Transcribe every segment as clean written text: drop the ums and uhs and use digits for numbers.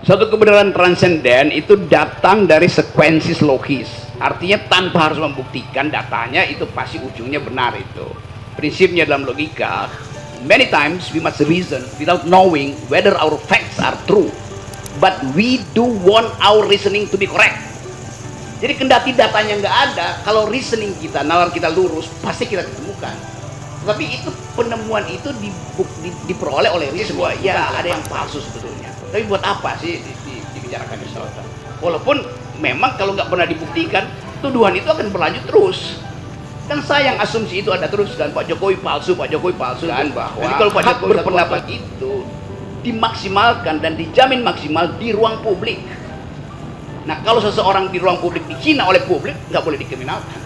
Suatu kebenaran transenden itu datang dari sekuensis logis. Artinya tanpa harus membuktikan datanya itu pasti ujungnya benar itu. Prinsipnya dalam logika, many times we must reason without knowing whether our facts are true. But we do want our reasoning to be correct. Jadi kendati datanya nggak ada, kalau reasoning kita, nalar kita lurus, pasti kita ketemukan. Tapi itu penemuan itu diperoleh oleh reasoning. Ya ada yang palsu sebetulnya. Tapi buat apa sih dibicarakan di sana? Walaupun memang kalau nggak pernah dibuktikan, tuduhan itu akan berlanjut terus. Kan sayang asumsi itu ada terus kan, Pak Jokowi palsu kan, bahwa jadi kalau Pak Jokowi berpendapat itu dimaksimalkan dan dijamin maksimal di ruang publik. Nah kalau seseorang di ruang publik dihina oleh publik, nggak boleh dikriminalkan.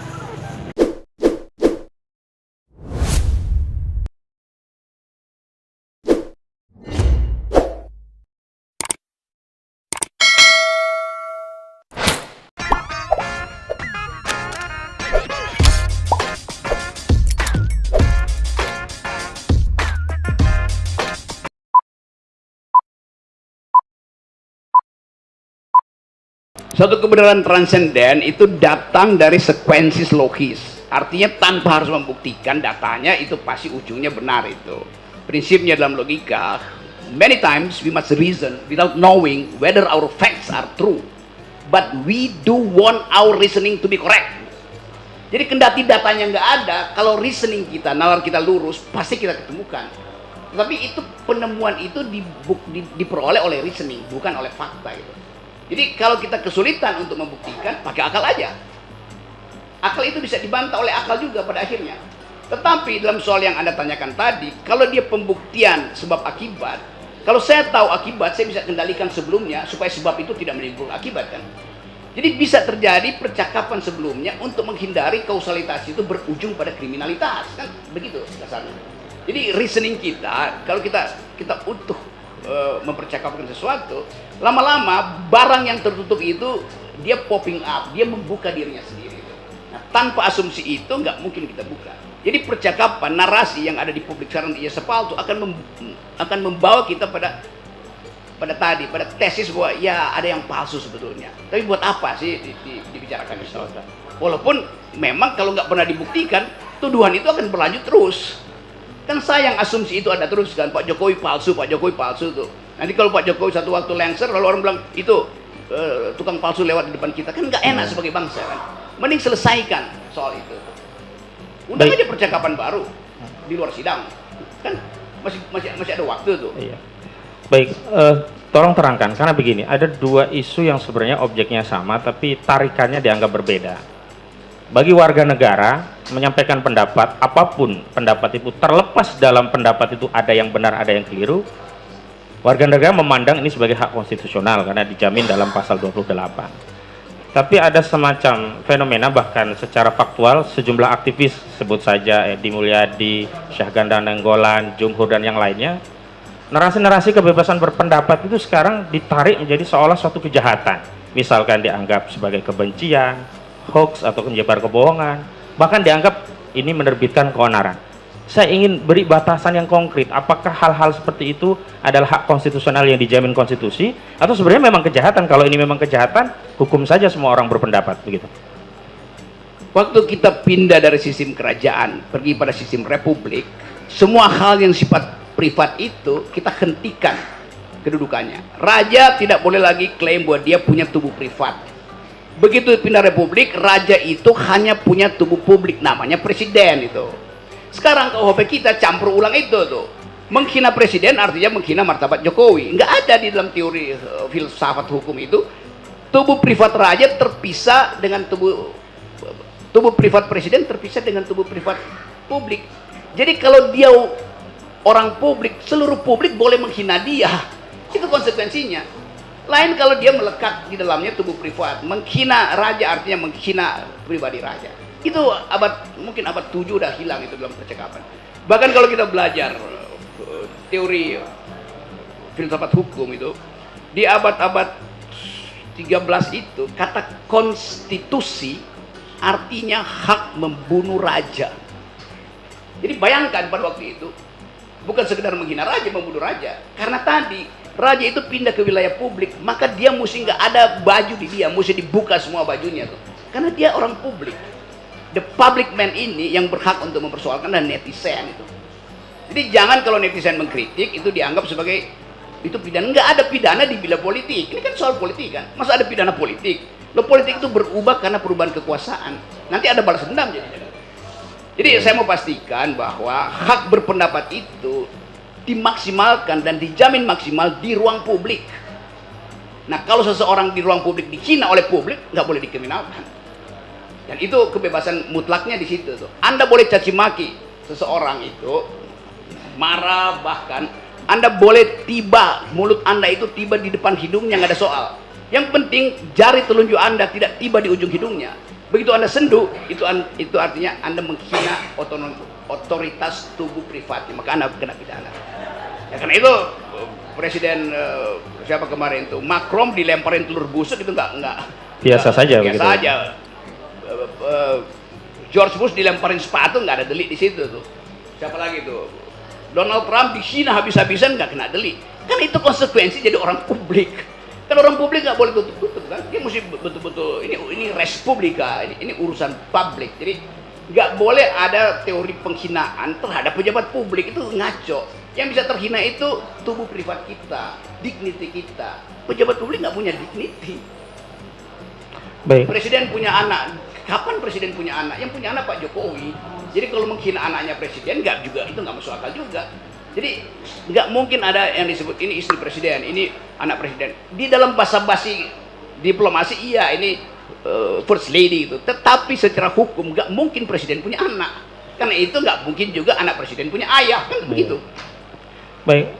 Suatu kebenaran transenden itu datang dari sekuensis logis. Artinya tanpa harus membuktikan datanya itu pasti ujungnya benar itu. Prinsipnya dalam logika, many times we must reason without knowing whether our facts are true. But we do want our reasoning to be correct. Jadi kendati datanya nggak ada, kalau reasoning kita, nalar kita lurus, pasti kita ketemukan. Tapi itu penemuan itu diperoleh oleh reasoning, bukan oleh fakta itu. Jadi kalau kita kesulitan untuk membuktikan, pakai akal aja. Akal itu bisa dibantah oleh akal juga pada akhirnya. Tetapi dalam soal yang Anda tanyakan tadi, kalau dia pembuktian sebab akibat, kalau saya tahu akibat, saya bisa kendalikan sebelumnya supaya sebab itu tidak menimbulkan akibat kan. Jadi bisa terjadi percakapan sebelumnya untuk menghindari kausalitas itu berujung pada kriminalitas kan, begitu dasarnya. Jadi reasoning kita, kalau kita utuh mempercakapkan sesuatu, lama-lama barang yang tertutup itu dia popping up, dia membuka dirinya sendiri. Nah, tanpa asumsi itu nggak mungkin kita buka. Jadi percakapan, narasi yang ada di publik sekarang di Sepal itu akan membawa kita pada tesis bahwa ya ada yang palsu sebetulnya. Tapi buat apa sih dibicarakan di sana? Walaupun memang kalau nggak pernah dibuktikan, tuduhan itu akan berlanjut terus. Kan sayang asumsi itu ada terus kan, Pak Jokowi palsu tuh. Nanti kalau Pak Jokowi satu waktu lengser, lalu orang bilang itu tukang palsu lewat di depan kita, kan nggak enak sebagai bangsa kan. Mending selesaikan soal itu. Undang aja percakapan baru di luar sidang, kan masih ada waktu tuh. Iya. Baik, tolong terangkan karena begini, ada dua isu yang sebenarnya objeknya sama tapi tarikannya dianggap berbeda. Bagi warga negara menyampaikan pendapat, apapun pendapat itu, terlepas dalam pendapat itu ada yang benar, ada yang keliru, warga negara memandang ini sebagai hak konstitusional karena dijamin dalam pasal 28. Tapi ada semacam fenomena bahkan secara faktual, sejumlah aktivis, sebut saja Edi Mulyadi, Syahganda Nainggolan, Jumhur dan yang lainnya, narasi-narasi kebebasan berpendapat itu sekarang ditarik menjadi seolah suatu kejahatan. Misalkan dianggap sebagai kebencian, hoax atau menyebar kebohongan, bahkan dianggap ini menerbitkan keonaran. Saya ingin beri batasan yang konkret, apakah hal-hal seperti itu adalah hak konstitusional yang dijamin konstitusi, atau sebenarnya memang kejahatan? Kalau ini memang kejahatan, hukum saja semua orang berpendapat, begitu. Waktu kita pindah dari sistem kerajaan, pergi pada sistem republik, semua hal yang sifat privat itu kita hentikan kedudukannya. Raja tidak boleh lagi klaim bahwa dia punya tubuh privat. Begitu pindah republik, raja itu hanya punya tubuh publik, namanya presiden itu. Sekarang KUHP kita campur ulang itu tuh. Menghina presiden artinya menghina martabat Jokowi. Nggak ada di dalam teori filsafat hukum itu. Tubuh privat raja terpisah dengan tubuh privat presiden terpisah dengan tubuh privat publik. Jadi kalau dia orang publik, seluruh publik boleh menghina dia. Itu konsekuensinya. Lain kalau dia melekat di dalamnya tubuh privat. Menghina raja artinya menghina pribadi raja. Itu mungkin abad 7 udah hilang itu dalam percakapan. Bahkan kalau kita belajar teori filsafat hukum itu, di abad-abad 13 itu kata konstitusi artinya hak membunuh raja. Jadi bayangkan pada waktu itu bukan sekedar menghina raja, membunuh raja. Karena tadi raja itu pindah ke wilayah publik, maka dia mesti nggak ada baju di dia, mesti dibuka semua bajunya tuh, karena dia orang publik. The public man ini yang berhak untuk mempersoalkan dan netizen itu. Jadi jangan kalau netizen mengkritik itu dianggap sebagai itu pidana. Nggak ada pidana di bila politik. Ini kan soal politik kan. Masa ada pidana politik? Lo politik itu berubah karena perubahan kekuasaan. Nanti ada balas dendam jadinya. Jadi saya mau pastikan bahwa hak berpendapat itu dimaksimalkan dan dijamin maksimal di ruang publik. Nah, kalau seseorang di ruang publik dihina oleh publik, nggak boleh dikriminalkan. Dan itu kebebasan mutlaknya di situ tuh. Anda boleh caci maki seseorang itu, marah bahkan, Anda boleh tiba, mulut Anda itu tiba di depan hidungnya, nggak ada soal. Yang penting jari telunjuk Anda tidak tiba di ujung hidungnya. Begitu Anda sendu, itu artinya Anda menghina otoritas tubuh privatnya, maka Anda kena pidana. Ya, karena itu Presiden siapa kemarin itu Macron dilemparin telur busuk itu nggak biasa saja biasa begitu. aja. George Bush dilemparin sepatu nggak ada delik di situ tuh. Siapa lagi tuh? Donald Trump dihina habis-habisan nggak kena delik. Kan itu konsekuensi jadi orang publik. Kan orang publik nggak boleh tutup-tutup kan. Dia mesti betul-betul ini res publika, ini urusan publik. Jadi nggak boleh ada teori penghinaan terhadap pejabat publik, itu ngaco. Yang bisa terhina itu tubuh privat kita, dignity kita. Pejabat publik nggak punya dignity. Baik. Presiden punya anak. Kapan presiden punya anak? Yang punya anak Pak Jokowi. Jadi kalau menghina anaknya presiden nggak juga, itu nggak masuk akal juga. Jadi nggak mungkin ada yang disebut ini istri presiden, ini anak presiden. Di dalam basa-basi diplomasi iya ini first lady itu. Tetapi secara hukum nggak mungkin presiden punya anak. Karena itu nggak mungkin juga anak presiden punya ayah, kan begitu. Baik.